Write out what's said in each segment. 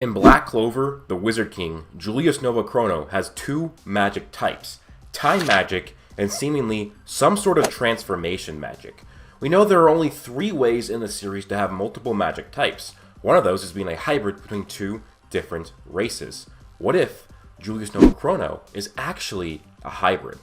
In Black Clover, the Wizard King, Julius Chrono has two magic types, time magic and seemingly some sort of transformation magic. We know there are only 3 ways in the series to have multiple magic types. One of those is being a hybrid between 2 different races. What if Julius Chrono is actually a hybrid?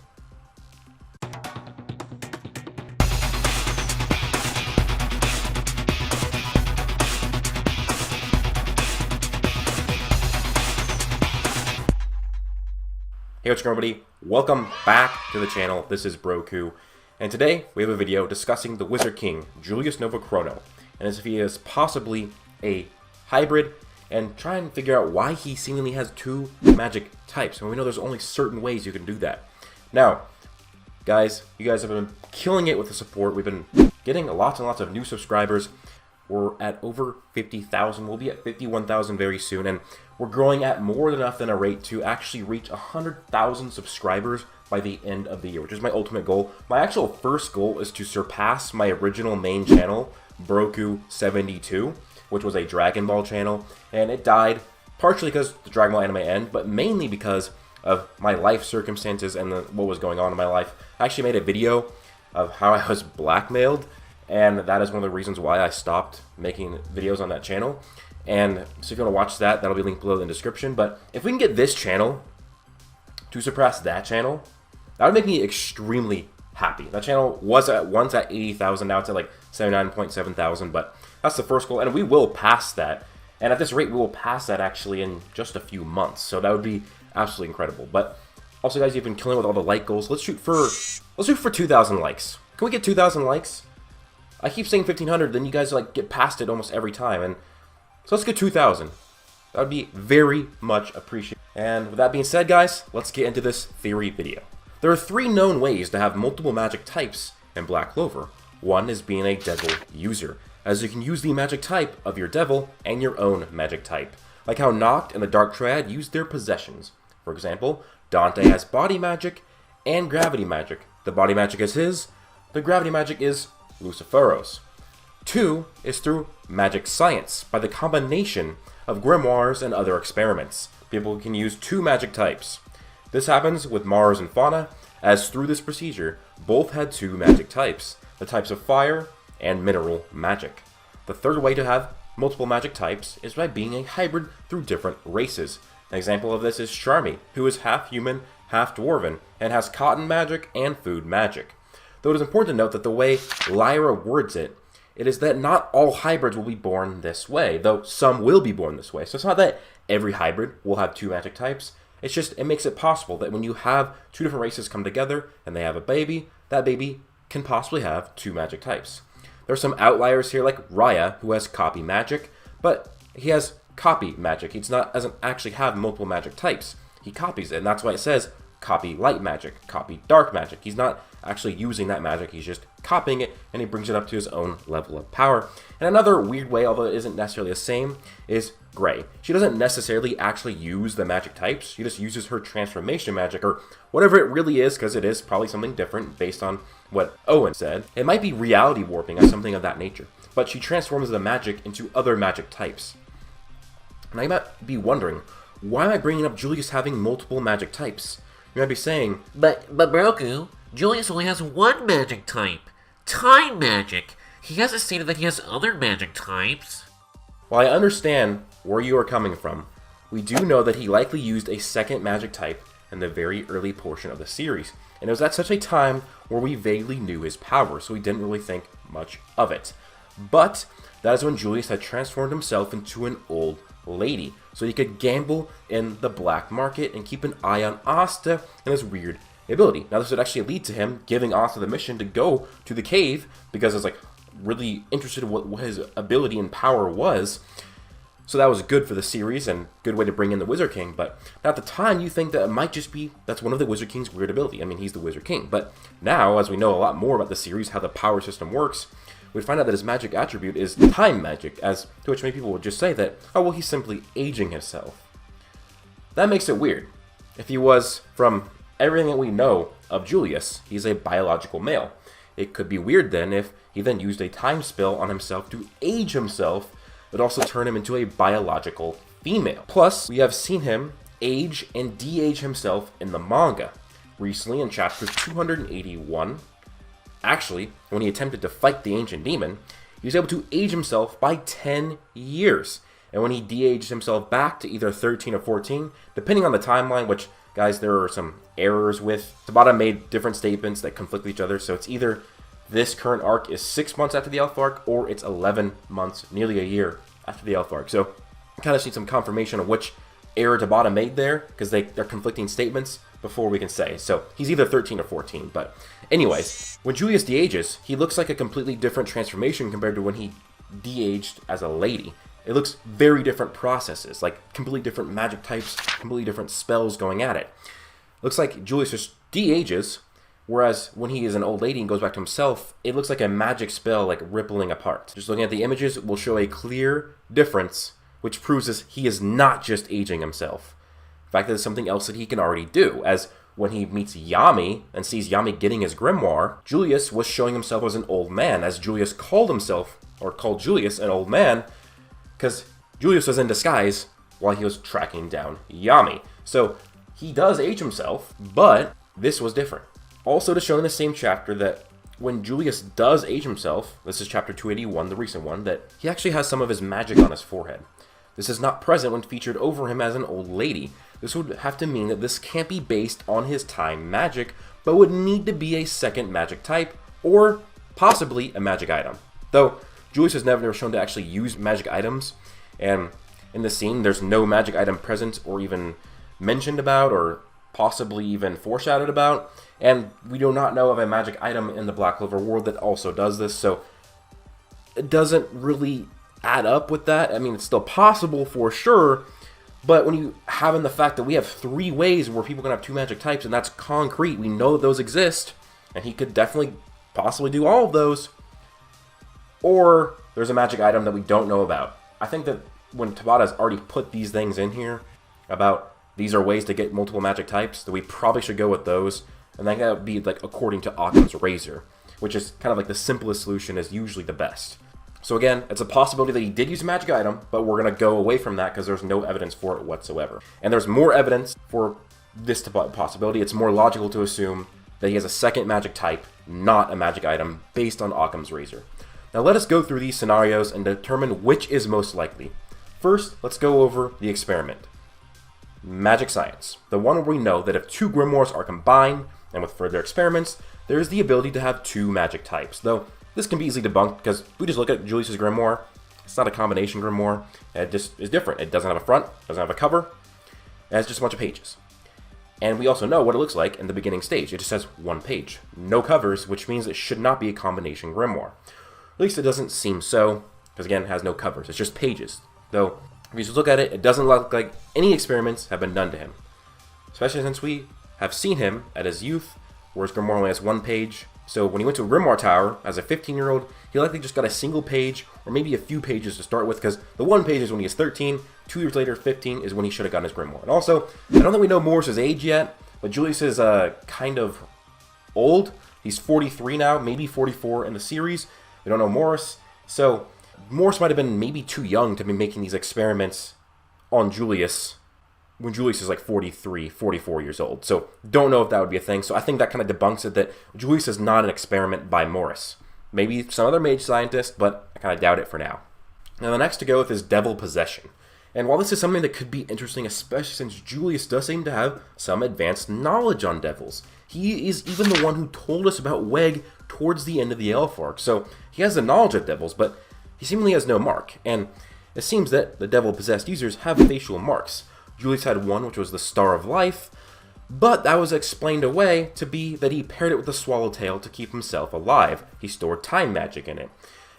Hey, what's going on, everybody? Welcome back to the channel. This is Broku, and today we have a video discussing the Wizard King, Julius Chrono, and as if he is possibly a hybrid, and try and figure out why he seemingly has 2 magic types. And we know there's only certain ways you can do that. Now, guys, you guys have been killing it with the support. We've been getting lots and lots of new subscribers. We're at over 50,000. We'll be at 51,000 very soon, and we're growing at more than enough than a rate to actually reach 100,000 subscribers by the end of the year, which is my ultimate goal. My actual first goal is to surpass my original main channel, Broku 72, which was a Dragon Ball channel, and it died partially because the Dragon Ball anime ended, but mainly because of my life circumstances and what was going on in my life. I actually made a video of how I was blackmailed, and that is one of the reasons why I stopped making videos on that channel. And so if you want to watch that, that'll be linked below in the description. But if we can get this channel to surpass that channel, that would make me extremely happy. That channel was once at 80,000, now it's at like 79.7 thousand, but that's the first goal, and we will pass that. And at this rate, we will pass that actually in just a few months, so that would be absolutely incredible. But also, guys, you've been killing with all the like goals. Let's shoot for 2,000 likes. Can we get 2,000 likes? I keep saying 1,500, then you guys like get past it almost every time, and so let's get 2,000. That would be very much appreciated. And with that being said, guys, let's get into this theory video. There are 3 known ways to have multiple magic types in Black Clover. One is being a devil user, as you can use the magic type of your devil and your own magic type, like how Noct and the Dark Triad use their possessions. For example, Dante has body magic and gravity magic. The body magic is his, the gravity magic is Lucifero's. 2 is through magic science, by the combination of grimoires and other experiments. People can use 2 magic types. This happens with Mars and Fauna, as through this procedure, both had 2 magic types, the types of fire and mineral magic. The 3rd way to have multiple magic types is by being a hybrid through different races. An example of this is Sharmi, who is half human, half dwarven, and has cotton magic and food magic. Though it is important to note that the way Lyra words it is that not all hybrids will be born this way, though some will be born this way. So it's not that every hybrid will have 2 magic types. It's just, it makes it possible that when you have 2 different races come together and they have a baby, that baby can possibly have 2 magic types. There are some outliers here like Raya, who has copy magic, but he has copy magic. He doesn't actually have multiple magic types. He copies it, and that's why it says copy light magic, copy dark magic. He's not actually using that magic, he's just copying it, and he brings it up to his own level of power. And another weird way, although it isn't necessarily the same, is Gray. She doesn't necessarily actually use the magic types, she just uses her transformation magic, or whatever it really is, because it is probably something different based on what Owen said. It might be reality warping or something of that nature, but she transforms the magic into other magic types. And you might be wondering, why am I bringing up Julius having multiple magic types? You might be saying, But Broku, Julius only has 1 magic type, time magic. He hasn't stated that he has other magic types. While I understand where you are coming from, we do know that he likely used a 2nd magic type in the very early portion of the series, and it was at such a time where we vaguely knew his power, so we didn't really think much of it. But that is when Julius had transformed himself into an old lady, so he could gamble in the black market and keep an eye on Asta and his weird ability. Now this would actually lead to him giving Asta the mission to go to the cave, because I was like really interested in what his ability and power was. So that was good for the series and good way to bring in the Wizard King. But at the time, you think that it might just be that's one of the Wizard King's weird ability. I mean, he's the Wizard King. But now, as we know a lot more about the series, how the power system works, we find out that his magic attribute is time magic, as to which many people would just say that, oh, well, he's simply aging himself. That makes it weird. If he was, from everything that we know of Julius, he's a biological male. It could be weird then if he then used a time spell on himself to age himself, but also turn him into a biological female. Plus, we have seen him age and de-age himself in the manga. Recently, in chapter 281, actually, when he attempted to fight the ancient demon, he was able to age himself by 10 years. And when he de-aged himself back to either 13 or 14, depending on the timeline, which, guys, there are some errors with, Tabata made different statements that conflict with each other, so it's either this current arc is 6 months after the Elf arc, or it's 11 months, nearly a year after the Elf arc. So, I kind of need some confirmation of which error Tabata made there, because they're conflicting statements before we can say. So, he's either 13 or 14, but anyways, when Julius de-ages, he looks like a completely different transformation compared to when he de-aged as a lady. It looks very different processes, like completely different magic types, completely different spells going at it. Looks like Julius just de-ages, whereas when he is an old lady and goes back to himself, it looks like a magic spell like rippling apart. Just looking at the images will show a clear difference, which proves that he is not just aging himself. In fact, there's something else that he can already do, as when he meets Yami and sees Yami getting his grimoire, Julius was showing himself as an old man, as Julius called Julius an old man, because Julius was in disguise while he was tracking down Yami. So he does age himself, but this was different. Also to show in the same chapter that when Julius does age himself, this is chapter 281, the recent one, that he actually has some of his magic on his forehead. This is not present when featured over him as an old lady. This would have to mean that this can't be based on his time magic, but would need to be a second magic type, or possibly a magic item. Though, Julius has never shown to actually use magic items, and in the scene, there's no magic item present or even mentioned about, or possibly even foreshadowed about, and we do not know of a magic item in the Black Clover world that also does this, so it doesn't really add up with that. I mean, it's still possible for sure, but when you have in the fact that we have 3 ways where people can have 2 magic types, and that's concrete, we know that those exist, and he could definitely possibly do all of those, or there's a magic item that we don't know about. I think that when Tabata's already put these things in here about these are ways to get multiple magic types, that we probably should go with those, and that would be like according to Occam's razor, which is kind of like the simplest solution, is usually the best. So again, it's a possibility that he did use a magic item, but we're going to go away from that because there's no evidence for it whatsoever. And there's more evidence for this possibility. It's more logical to assume that he has a second magic type, not a magic item, based on Occam's razor. Now let us go through these scenarios and determine which is most likely. First, let's go over the experiment. Magic science. The one where we know that if 2 grimoires are combined, and with further experiments, there is the ability to have 2 magic types. Though, this can be easily debunked because if we just look at Julius' grimoire, it's not a combination grimoire, it just is different. It doesn't have a front, doesn't have a cover, it has just a bunch of pages. And we also know what it looks like in the beginning stage. It just has 1 page. No covers, which means it should not be a combination grimoire. At least it doesn't seem so, because again, it has no covers. It's just pages. Though, if you just look at it, it doesn't look like any experiments have been done to him. Especially since we have seen him at his youth, where his grimoire only has 1 page. So when he went to Grimoire Tower as a 15-year-old, he likely just got a single page, or maybe a few pages to start with, because the 1 page is when he is 13, 2 years later, 15, is when he should have gotten his grimoire. And also, I don't think we know Morris's age yet, but Julius is kind of old. He's 43 now, maybe 44 in the series. We don't know Morris. So Morris might have been maybe too young to be making these experiments on Julius when Julius is like 43, 44 years old. So don't know if that would be a thing. So I think that kind of debunks it, that Julius is not an experiment by Morris. Maybe some other mage scientist, but I kind of doubt it for now. Now the next to go with is Devil Possession. And while this is something that could be interesting, especially since Julius does seem to have some advanced knowledge on devils. He is even the one who told us about Weg towards the end of the Elf arc. So he has the knowledge of devils, but he seemingly has no mark. And it seems that the devil-possessed users have facial marks. Julius had one, which was the Star of Life, but that was explained away to be that he paired it with the Swallowtail to keep himself alive. He stored time magic in it.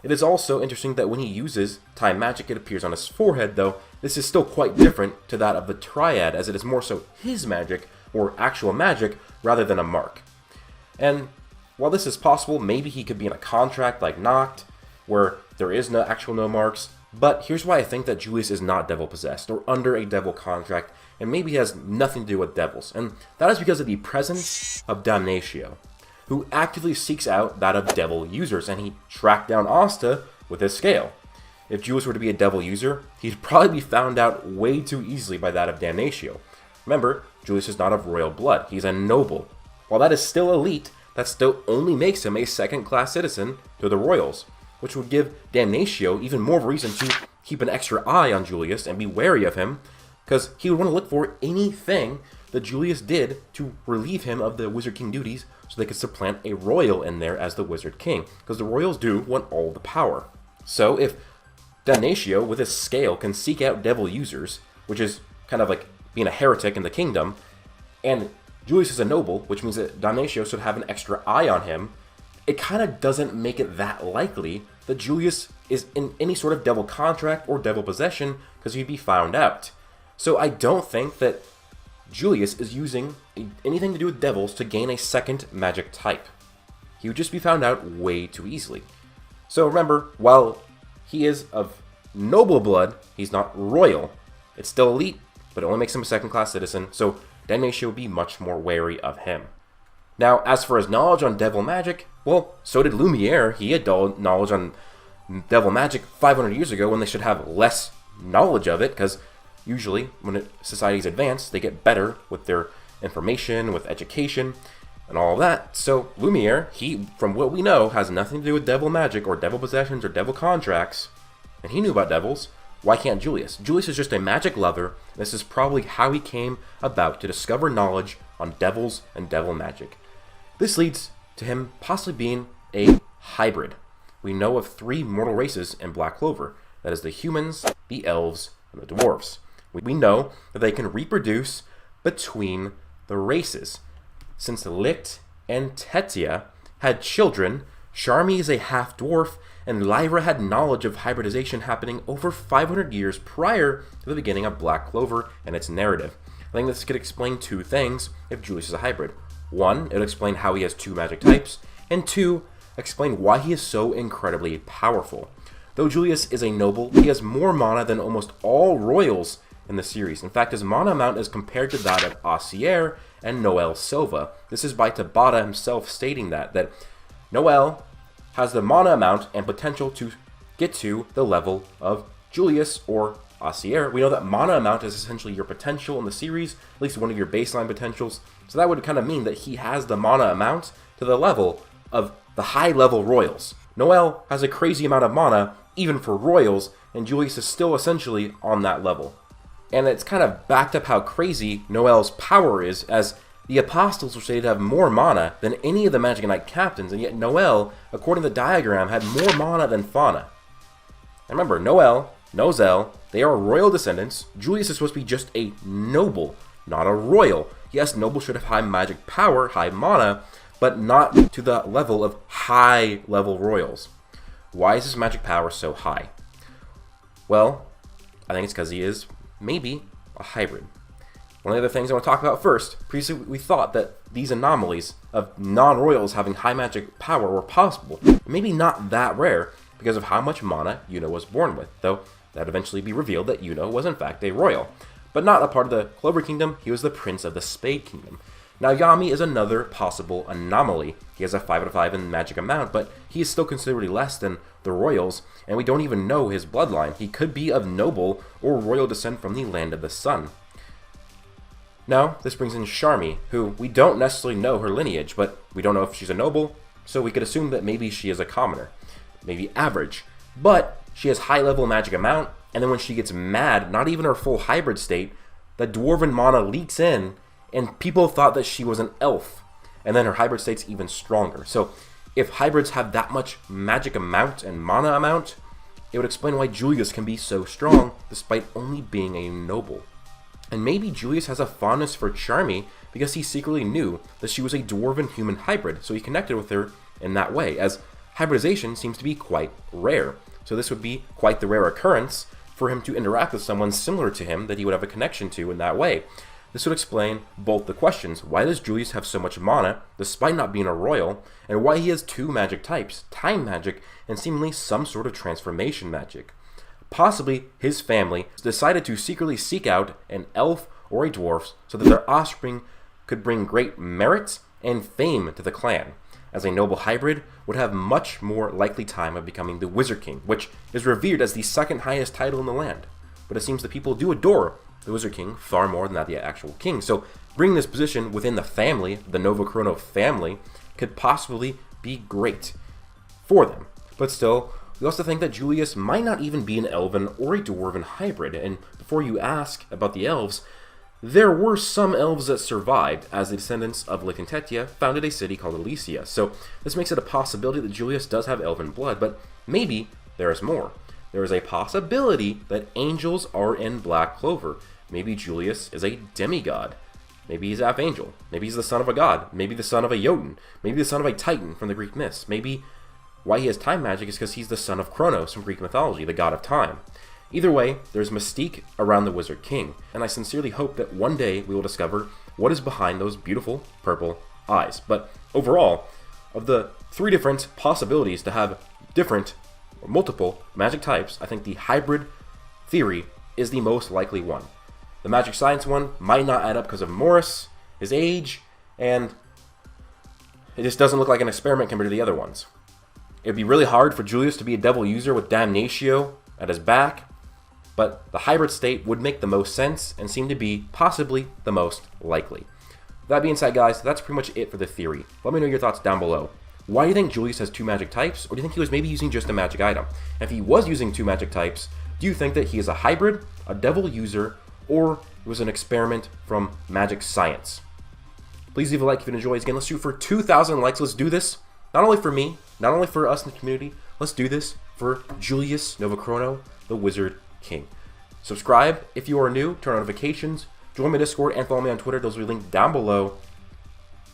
It is also interesting that when he uses time magic, it appears on his forehead, though this is still quite different to that of the Triad, as it is more so his magic, or actual magic, rather than a mark. And while this is possible, maybe he could be in a contract like Noct, where there is no marks, but here's why I think that Julius is not devil-possessed, or under a devil contract, and maybe has nothing to do with devils. And that is because of the presence of Damnatio, who actively seeks out that of devil users, and he tracked down Asta with his scale. if Julius were to be a devil user, he'd probably be found out way too easily by that of Damnatio. Remember, Julius is not of royal blood, he's a noble. While that is still elite, that still only makes him a second-class citizen to the royals, which would give Damnatio even more reason to keep an extra eye on Julius and be wary of him, because he would want to look for anything that Julius did to relieve him of the Wizard King duties so they could supplant a royal in there as the Wizard King, because the royals do want all the power. So if Damnatio, with his scale, can seek out devil users, which is kind of like being a heretic in the kingdom, and Julius is a noble, which means that Damnatio should have an extra eye on him, it kind of doesn't make it that likely that Julius is in any sort of devil contract or devil possession, because he'd be found out. So I don't think that Julius is using anything to do with devils to gain a second magic type. He would just be found out way too easily. So remember, while he is of noble blood, he's not royal. It's still elite, but it only makes him a second-class citizen, so Damnatio would be much more wary of him. Now, as for his knowledge on devil magic, well, so did Lumiere. He had knowledge on devil magic 500 years ago when they should have less knowledge of it, because usually when societies advance, they get better with their information, with education, and all of that. So Lumiere, he, from what we know, has nothing to do with devil magic or devil possessions or devil contracts, and he knew about devils. Why can't Julius? Julius is just a magic lover, and this is probably how he came about to discover knowledge on devils and devil magic. This leads to him possibly being a hybrid. We know of 3 mortal races in Black Clover. That is the humans, the elves, and the dwarves. We know that they can reproduce between the races. Since Lit and Tetia had children, Sharmi is a half-dwarf, and Lyra had knowledge of hybridization happening over 500 years prior to the beginning of Black Clover and its narrative. I think this could explain 2 things if Julius is a hybrid. 1, it would explain how he has 2 magic types, and 2, explain why he is so incredibly powerful. Though Julius is a noble, he has more mana than almost all royals in the series. In fact, his mana amount is compared to that of Asier and Noel Silva. This is by Tabata himself stating that Noel has the mana amount and potential to get to the level of Julius or Asier. We know that mana amount is essentially your potential in the series, at least one of your baseline potentials. So that would kind of mean that he has the mana amount to the level of the high-level royals. Noel has a crazy amount of mana, even for royals, and Julius is still essentially on that level. And it's kind of backed up how crazy Noel's power is, as the Apostles were stated to have more mana than any of the Magic Knight captains, and yet Noel, according to the diagram, had more mana than Fauna. And remember, Noel, Nozel, they are royal descendants. Julius is supposed to be just a noble, not a royal. Yes, nobles should have high magic power, high mana, but not to the level of high-level royals. Why is his magic power so high? Well, I think it's because he is maybe a hybrid. One of the other things I want to talk about first, previously we thought that these anomalies of non-royals having high magic power were possible. Maybe not that rare because of how much mana Yuno was born with, though that would eventually be revealed that Yuno was in fact a royal. But not a part of the Clover Kingdom, he was the Prince of the Spade Kingdom. Now Yami is another possible anomaly. He has a 5 out of 5 in magic amount, but he is still considerably less than the royals, and we don't even know his bloodline. He could be of noble or royal descent from the Land of the Sun. Now, this brings in Sharmi, who we don't necessarily know her lineage, but we don't know if she's a noble, so we could assume that maybe she is a commoner, maybe average. But she has high-level magic amount, and then when she gets mad, not even her full hybrid state, the dwarven mana leaks in, and people thought that she was an elf, and then her hybrid state's even stronger. So if hybrids have that much magic amount and mana amount, it would explain why Julius can be so strong despite only being a noble. And maybe Julius has a fondness for Sharmi because he secretly knew that she was a dwarven human hybrid, so he connected with her in that way, as hybridization seems to be quite rare. So this would be quite the rare occurrence for him to interact with someone similar to him that he would have a connection to in that way. This would explain both the questions: why does Julius have so much mana despite not being a royal, and why he has 2 magic types, time magic and seemingly some sort of transformation magic. Possibly his family decided to secretly seek out an elf or a dwarf so that their offspring could bring great merit and fame to the clan. as a noble hybrid, would have much more likely time of becoming the Wizard King, which is revered as the second highest title in the land. But it seems the people do adore the Wizard King far more than the actual king. So bringing this position within the family, the Novachrono family, could possibly be great for them. But still, we also think that Julius might not even be an elven or a dwarven hybrid. And before you ask about the elves, there were some elves that survived, as the descendants of Lichtentetia founded a city called Elysia. So this makes it a possibility that Julius does have elven blood, but maybe there is more. There is a possibility that angels are in Black Clover. Maybe Julius is a demigod. Maybe he's half angel. Maybe he's the son of a god. Maybe the son of a Jotun. Maybe the son of a Titan from the Greek myths. Maybe why he has time magic is because he's the son of Kronos from Greek mythology, the god of time. Either way, there's mystique around the Wizard King, and I sincerely hope that one day we will discover what is behind those beautiful purple eyes. But overall, of the 3 different possibilities to have different or multiple magic types, I think the hybrid theory is the most likely one. The magic science one might not add up because of Morris, his age, and it just doesn't look like an experiment compared to the other ones. It would be really hard for Julius to be a devil user with Damnatio at his back, but the hybrid state would make the most sense and seem to be possibly the most likely. That being said, guys, that's pretty much it for the theory. Let me know your thoughts down below. Why do you think Julius has 2 magic types, or do you think he was maybe using just a magic item? If he was using 2 magic types, do you think that he is a hybrid, a devil user, or it was an experiment from magic science? Please leave a like if you enjoyed. Again, let's shoot for 2,000 likes. Let's do this. Not only for me, not only for us in the community, let's do this for Julius Novachrono, the Wizard King. Subscribe if you are new, turn on notifications, join my Discord, and follow me on Twitter. Those will be linked down below.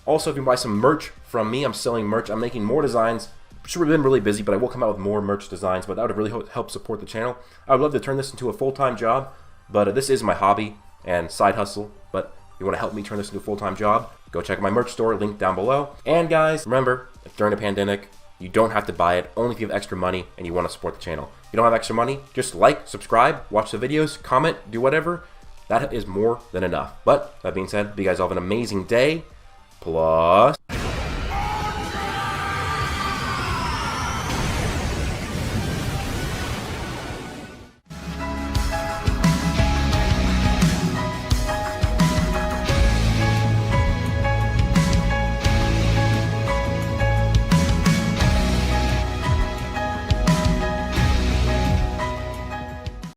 Also, if you buy some merch from me, I'm selling merch. I'm making more designs. I've been really busy, but I will come out with more merch designs, but that would really help support the channel. I would love to turn this into a full-time job, but this is my hobby and side hustle. But if you want to help me turn this into a full-time job, go check out my merch store, link down below. And guys, remember, if during a pandemic, you don't have to buy it, only if you have extra money and you want to support the channel. If you don't have extra money, just like, subscribe, watch the videos, comment, do whatever. That is more than enough. But that being said, you guys all have an amazing day. Plus...